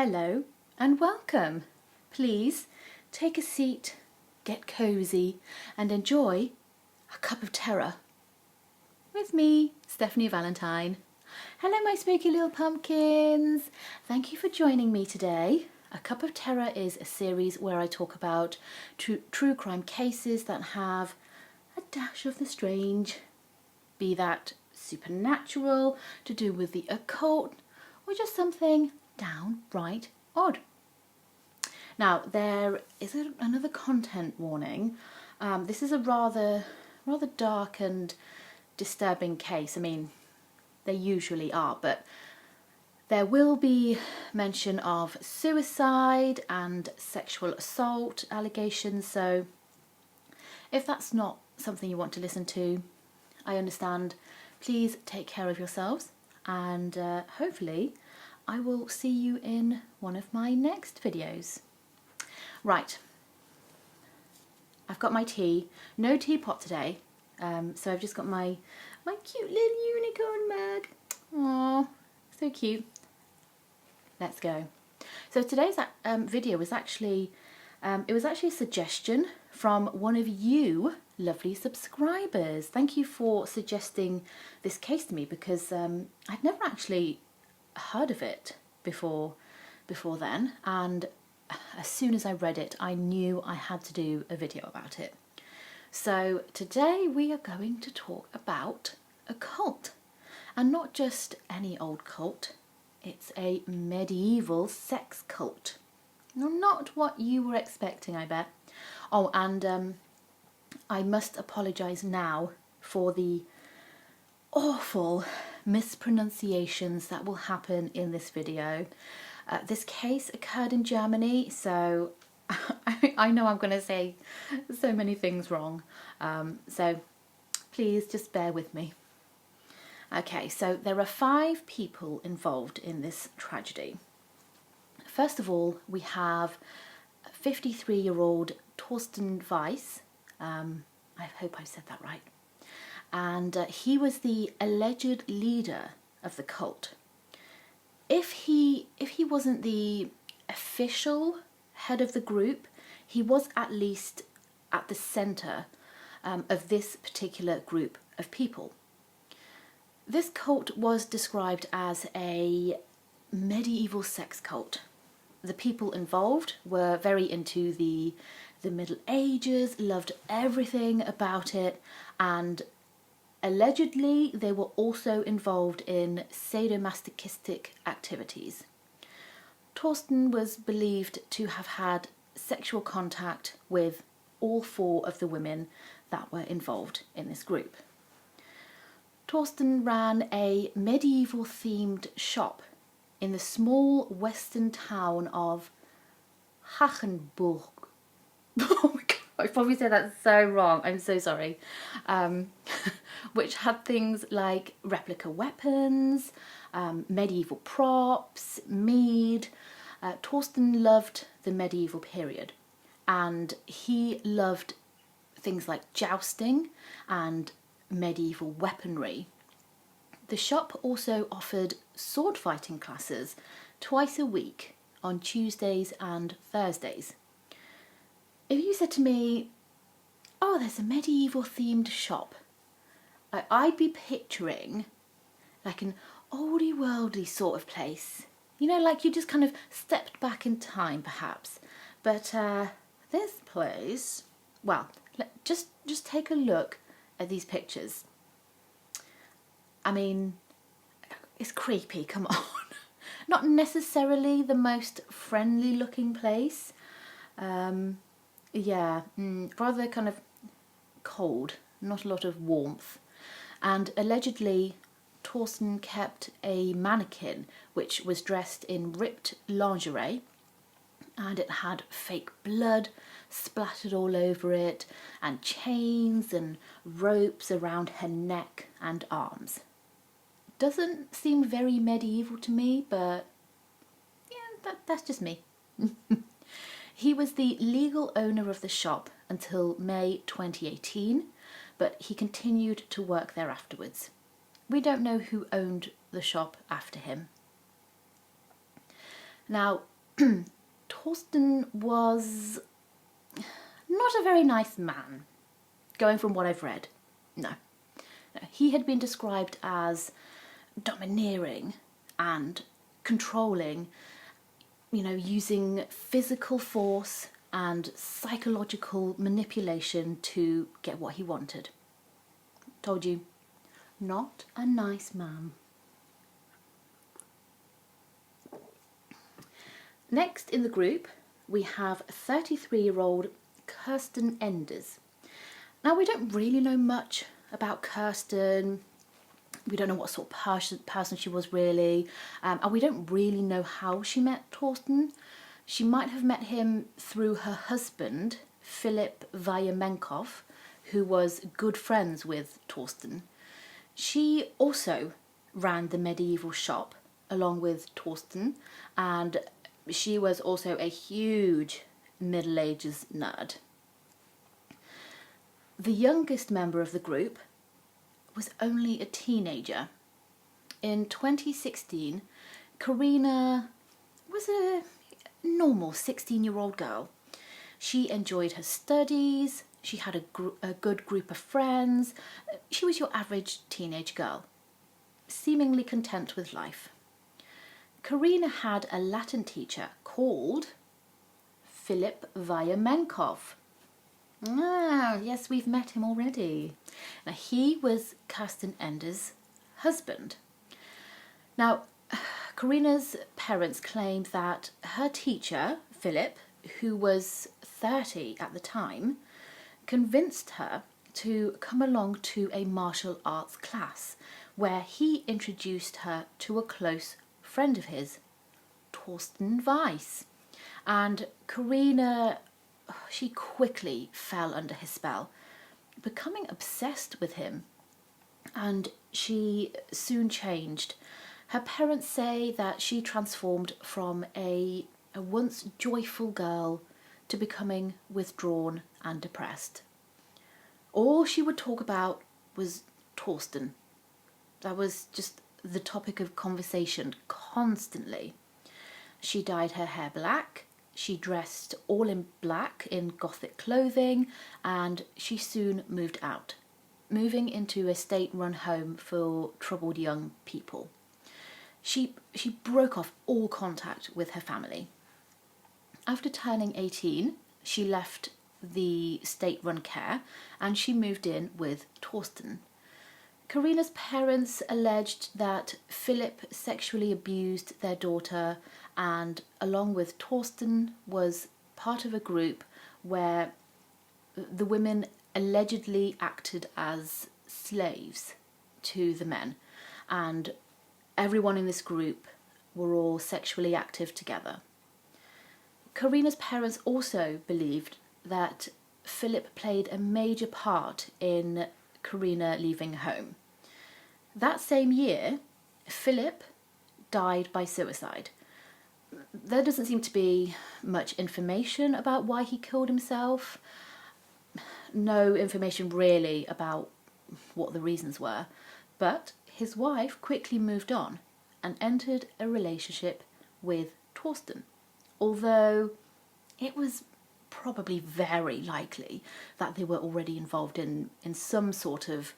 Hello and welcome. Please take a seat, get cosy and enjoy a cup of terror. With me, Stefanie Valentine. Hello my spooky little pumpkins. Thank you for joining me today. A Cup of Terror is a series where I talk about true crime cases that have a dash of the strange, be that supernatural, to do with the occult, or just something downright odd. Now there is another content warning. This is a rather dark and disturbing case. I mean, they usually are, but there will be mention of suicide and sexual assault allegations, so if that's not something you want to listen to, I understand. Please take care of yourselves, and hopefully I will see you in one of my next videos. Right, I've got my tea. No teapot today, so I've just got my cute little unicorn mug. Aww, so cute. Let's go. So today's video was actually a suggestion from one of you lovely subscribers. Thank you for suggesting this case to me, because I'd never actually heard of it before then, and as soon as I read it I knew I had to do a video about it. So today we are going to talk about a cult, and not just any old cult. It's a medieval sex cult. Not what you were expecting, I bet. Oh, and I must apologise now for the awful mispronunciations that will happen in this video. This case occurred in Germany, so I know I'm going to say so many things wrong, so please just bear with me. Okay, so there are 5 people involved in this tragedy. First of all, we have 53-year-old Torsten Weiss. I hope I said that right. And he was the alleged leader of the cult. If he wasn't the official head of the group, he was at least at the centre of this particular group of people. This cult was described as a medieval sex cult. The people involved were very into the Middle Ages, loved everything about it, and allegedly they were also involved in sadomasochistic activities. Torsten was believed to have had sexual contact with all 4 of the women that were involved in this group. Torsten ran a medieval-themed shop in the small western town of Hachenburg. Oh my God, I probably said that so wrong, I'm so sorry. Which had things like replica weapons, medieval props, mead. Torsten loved the medieval period, and he loved things like jousting and medieval weaponry. The shop also offered sword fighting classes twice a week on Tuesdays and Thursdays. If you said to me, oh, there's a medieval themed shop, I'd be picturing like an oldie worldy sort of place. You know, like you just kind of stepped back in time perhaps. But this place, well, just take a look at these pictures. I mean, it's creepy, come on. Not necessarily the most friendly looking place. Yeah, rather kind of cold, not a lot of warmth. And allegedly Torsten kept a mannequin which was dressed in ripped lingerie, and it had fake blood splattered all over it, and chains and ropes around her neck and arms. Doesn't seem very medieval to me, but yeah, that's just me. He was the legal owner of the shop until May 2018, but he continued to work there afterwards. We don't know who owned the shop after him. Now, Torsten was not a very nice man, going from what I've read. No. He had been described as domineering and controlling, using physical force and psychological manipulation to get what he wanted. Told you, not a nice man. Next in the group, we have 33-year-old Kirsten Enders. Now, we don't really know much about Kirsten. We don't know what sort of person she was really, and we don't really know how she met Torsten. She might have met him through her husband, Philip Vyamenkov, who was good friends with Torsten. She also ran the medieval shop along with Torsten, and she was also a huge Middle Ages nerd. The youngest member of the group was only a teenager. In 2016, Farina was a normal 16-year-old girl. She enjoyed her studies, she had a good group of friends. She was your average teenage girl, seemingly content with life. Farina had a Latin teacher called Philip Vyamenkov. Ah, yes, we've met him already. Now, he was Kirsten Enders' husband. Now, Farina's parents claimed that her teacher, Philip, who was 30 at the time, convinced her to come along to a martial arts class where he introduced her to a close friend of his, Torsten Weiss. And Farina, she quickly fell under his spell, becoming obsessed with him, and she soon changed. Her parents say that she transformed from a once joyful girl to becoming withdrawn and depressed. All she would talk about was Torsten. That was just the topic of conversation constantly. She dyed her hair black, she dressed all in black in gothic clothing, and she soon moved out, moving into a state-run home for troubled young people. She broke off all contact with her family. After turning 18, she left the state-run care and she moved in with Torsten. Farina's parents alleged that Philip sexually abused their daughter and, along with Torsten, was part of a group where the women allegedly acted as slaves to the men, and everyone in this group were all sexually active together. Farina's parents also believed that Philip played a major part in Farina leaving home. That same year, Philip died by suicide. There doesn't seem to be much information about why he killed himself. No information really about what the reasons were, but his wife quickly moved on and entered a relationship with Torsten, although it was probably very likely that they were already involved in some sort of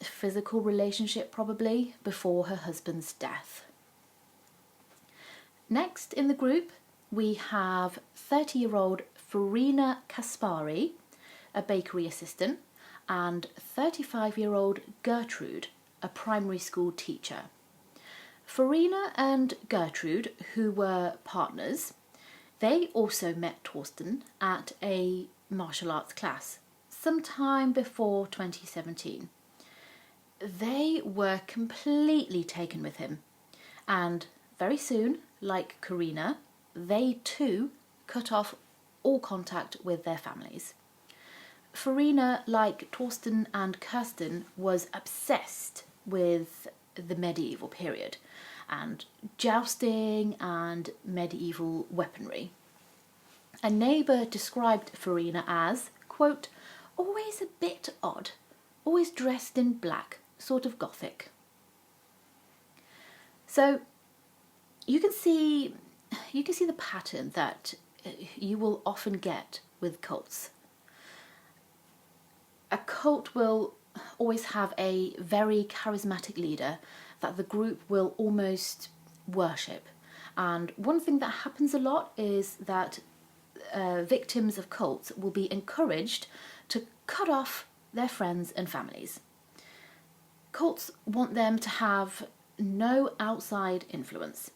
physical relationship, probably before her husband's death. Next in the group, we have 30-year-old Farina Kaspari, a bakery assistant, and 35-year-old Gertrude, a primary school teacher. Farina and Gertrude, who were partners, they also met Torsten at a martial arts class sometime before 2017. They were completely taken with him, and very soon, like Farina, they too cut off all contact with their families. Farina, like Torsten and Kirsten, was obsessed with the medieval period and jousting and medieval weaponry. A neighbour described Farina as, quote, always a bit odd, always dressed in black, sort of gothic. So you can see you can see the pattern that you will often get with cults. A cult will always have a very charismatic leader that the group will almost worship. And one thing that happens a lot is that victims of cults will be encouraged to cut off their friends and families. Cults want them to have no outside influence.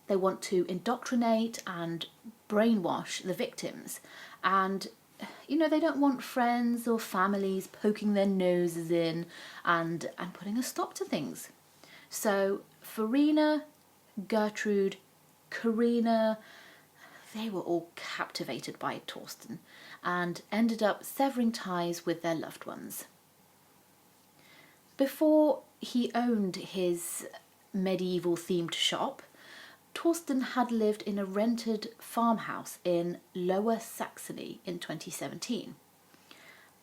They want to indoctrinate and brainwash the victims, and they don't want friends or families poking their noses in and putting a stop to things. So Farina, Gertrude, Karina, they were all captivated by Torsten and ended up severing ties with their loved ones. Before he owned his medieval themed shop, Torsten had lived in a rented farmhouse in Lower Saxony in 2017.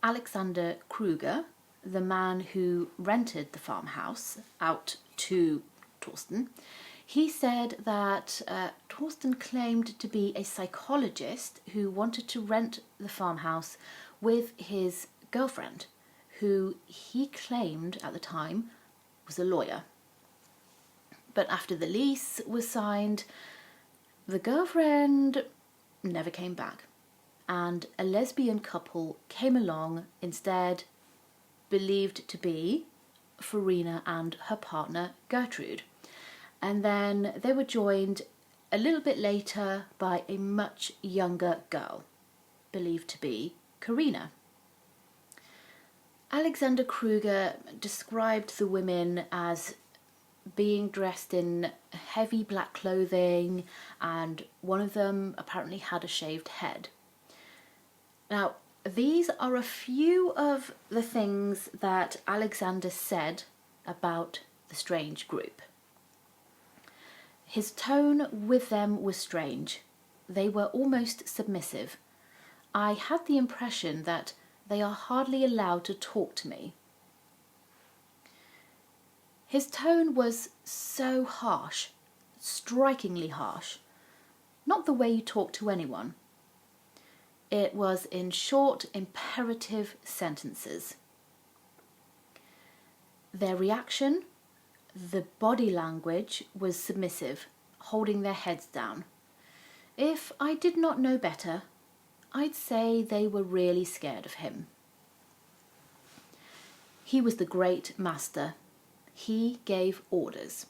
Alexander Kruger, the man who rented the farmhouse out to Torsten, he said that Torsten claimed to be a psychologist who wanted to rent the farmhouse with his girlfriend, who he claimed at the time was a lawyer. But after the lease was signed, the girlfriend never came back, and a lesbian couple came along instead, believed to be Farina and her partner Gertrude. And then they were joined a little bit later by a much younger girl, believed to be Karina. Alexander Kruger described the women as being dressed in heavy black clothing, and one of them apparently had a shaved head. Now, these are a few of the things that Alexander said about the strange group. His tone with them was strange. They were almost submissive. I had the impression that they are hardly allowed to talk to me. His tone was so harsh, strikingly harsh. Not the way you talk to anyone. It was in short, imperative sentences. Their reaction, the body language, was submissive, holding their heads down. If I did not know better, I'd say they were really scared of him. He was the great master. He gave orders.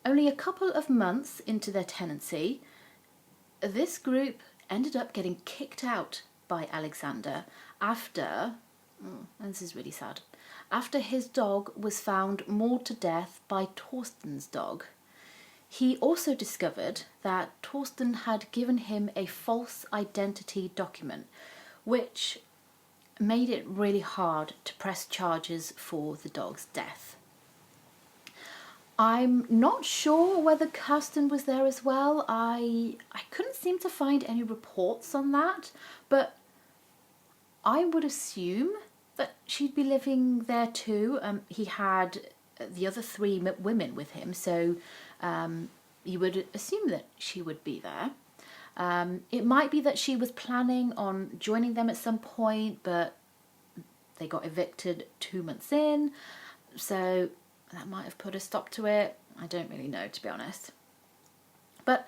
Only a couple of months into their tenancy, this group ended up getting kicked out by Alexander after, and this is really sad, after his dog was found mauled to death by Torsten's dog. He also discovered that Torsten had given him a false identity document, which made it really hard to press charges for the dog's death. I'm not sure whether Kirsten was there as well. I couldn't seem to find any reports on that, but I would assume that she'd be living there too. He had the other three women with him, so you would assume that she would be there. It might be that she was planning on joining them at some point, but they got evicted 2 months in, so that might have put a stop to it. I don't really know, to be honest. But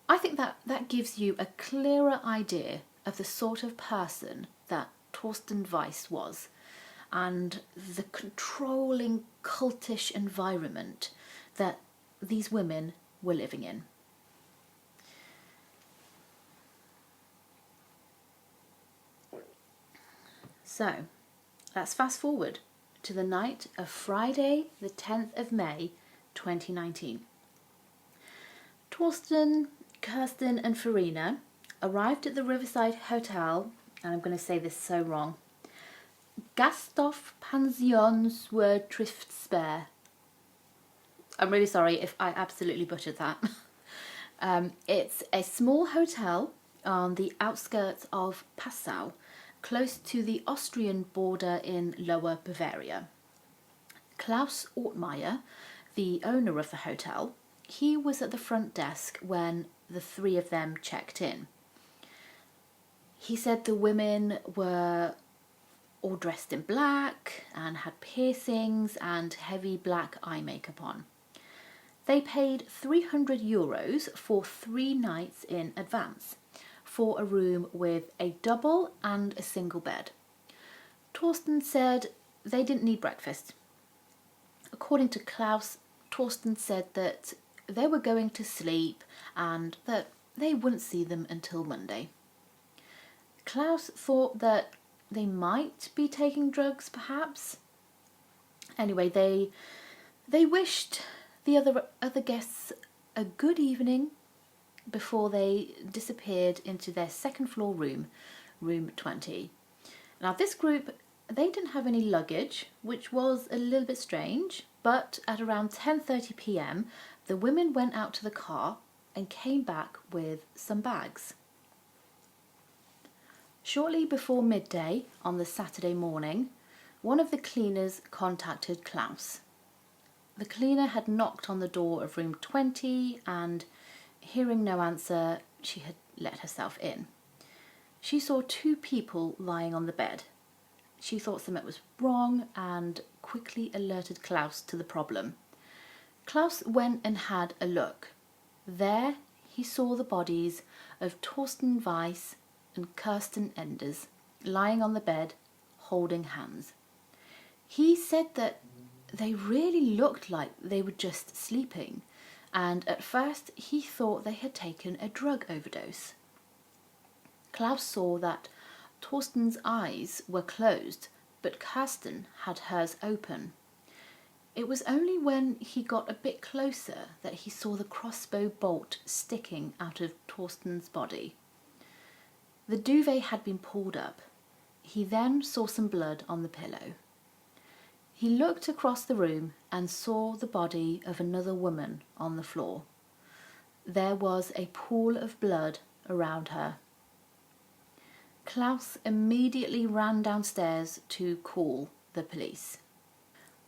I think that gives you a clearer idea of the sort of person that Torsten Weiss was, and the controlling, cultish environment that these women were living in. So, let's fast forward to the night of Friday, the 10th of May, 2019. Torsten, Kirsten and Farina arrived at the Riverside Hotel, and I'm going to say this so wrong, Gasthof Pensionswert Triftsper. I'm really sorry if I absolutely butchered that. It's a small hotel on the outskirts of Passau, close to the Austrian border in Lower Bavaria. Klaus Ortmeier, the owner of the hotel, he was at the front desk when the three of them checked in. He said the women were all dressed in black and had piercings and heavy black eye makeup on. They paid €300 for 3 nights in advance for a room with a double and a single bed. Torsten said they didn't need breakfast. According to Klaus, Torsten said that they were going to sleep and that they wouldn't see them until Monday. Klaus thought that they might be taking drugs, perhaps. Anyway, they wished the other guests a good evening before they disappeared into their second floor room, room 20. Now this group, they didn't have any luggage, which was a little bit strange, but at around 10:30 p.m. the women went out to the car and came back with some bags. Shortly before midday on the Saturday morning, one of the cleaners contacted Klaus. The cleaner had knocked on the door of room 20 and, hearing no answer, she had let herself in. She saw 2 people lying on the bed. She thought something was wrong and quickly alerted Klaus to the problem. Klaus went and had a look. There he saw the bodies of Torsten Weiss and Kirsten Enders lying on the bed, holding hands. He said that they really looked like they were just sleeping, and at first he thought they had taken a drug overdose. Klaus saw that Torsten's eyes were closed, but Kirsten had hers open. It was only when he got a bit closer that he saw the crossbow bolt sticking out of Torsten's body. The duvet had been pulled up. He then saw some blood on the pillow. He looked across the room and saw the body of another woman on the floor. There was a pool of blood around her. Klaus immediately ran downstairs to call the police.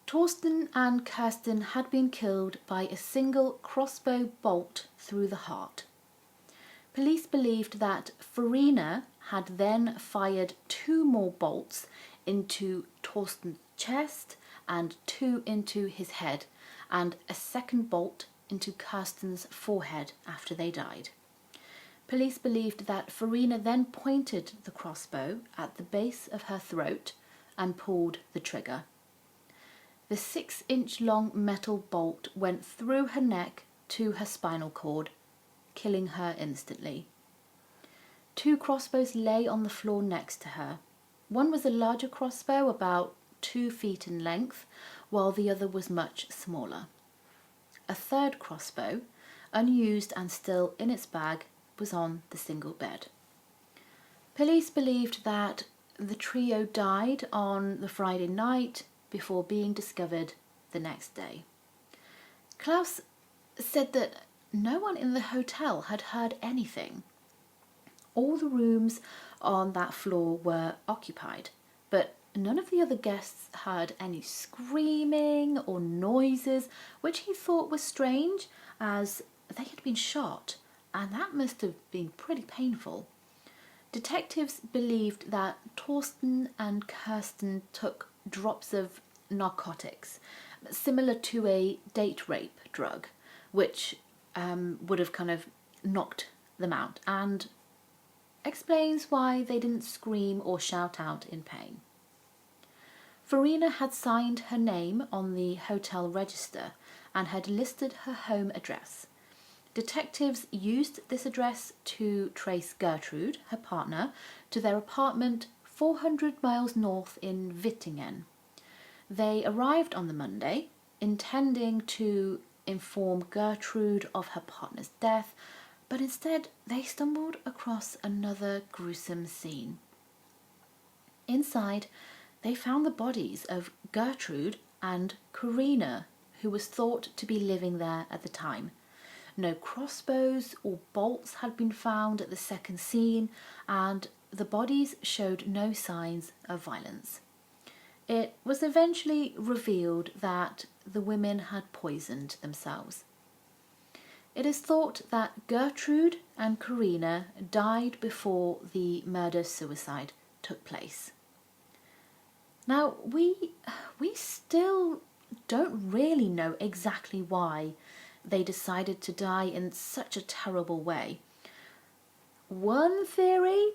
Torsten and Kirsten had been killed by a single crossbow bolt through the heart. Police believed that Farina had then fired 2 more bolts into Torsten's chest and 2 into his head, and a second bolt into Kirsten's forehead after they died. Police believed that Farina then pointed the crossbow at the base of her throat and pulled the trigger. The 6-inch long metal bolt went through her neck to her spinal cord, killing her instantly. 2 crossbows lay on the floor next to her. One was a larger crossbow, about 2 feet in length, while the other was much smaller. A third crossbow, unused and still in its bag, was on the single bed. Police believed that the trio died on the Friday night before being discovered the next day. Klaus said that no one in the hotel had heard anything. All the rooms on that floor were occupied, but none of the other guests heard any screaming or noises, which he thought was strange, as they had been shot, and that must have been pretty painful. Detectives believed that Torsten and Kirsten took drops of narcotics, similar to a date rape drug, which would have kind of knocked them out, and explains why they didn't scream or shout out in pain. Farina had signed her name on the hotel register and had listed her home address. Detectives used this address to trace Gertrude, her partner, to their apartment 400 miles north in Wittingen. They arrived on the Monday, intending to inform Gertrude of her partner's death, but instead they stumbled across another gruesome scene. Inside, they found the bodies of Gertrude and Karina, who was thought to be living there at the time. No crossbows or bolts had been found at the second scene, and the bodies showed no signs of violence. It was eventually revealed that the women had poisoned themselves. It is thought that Gertrude and Karina died before the murder-suicide took place. Now, we still don't really know exactly why they decided to die in such a terrible way. One theory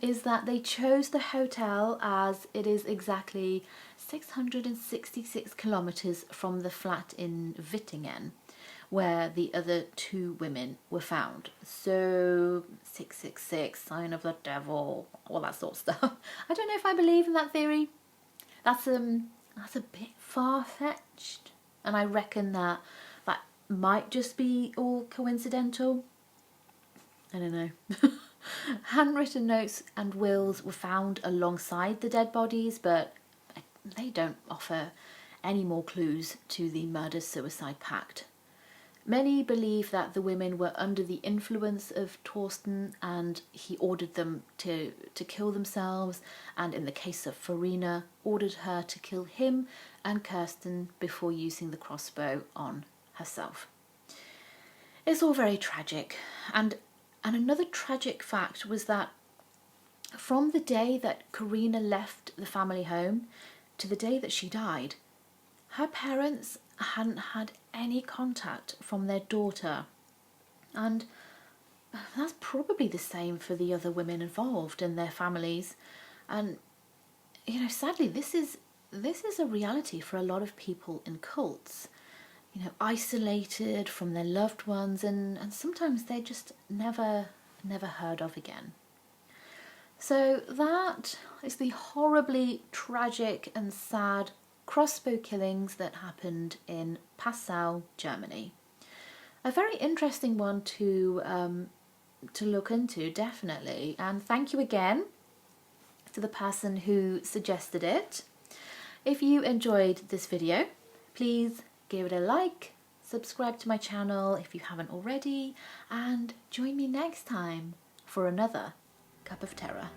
is that they chose the hotel as it is exactly 666 kilometres from the flat in Wittingen, where the other two women were found. So 666, sign of the devil, all that sort of stuff. I don't know if I believe in that theory. That's a bit far-fetched, and I reckon that might just be all coincidental. I don't know. Handwritten notes and wills were found alongside the dead bodies, but they don't offer any more clues to the murder-suicide pact. Many believe that the women were under the influence of Torsten and he ordered them to kill themselves, and in the case of Farina, ordered her to kill him and Kirsten before using the crossbow on herself. It's all very tragic, and another tragic fact was that from the day that Karina left the family home to the day that she died, her parents hadn't had any contact from their daughter, and that's probably the same for the other women involved and their families. And you know, sadly, this is a reality for a lot of people in cults. You know, isolated from their loved ones, and sometimes they're just never heard of again. So that is the horribly tragic and sad crossbow killings that happened in Passau, Germany. A very interesting one to look into, definitely. And thank you again to the person who suggested it. If you enjoyed this video, please give it a like, subscribe to my channel if you haven't already, and join me next time for another cup of terror.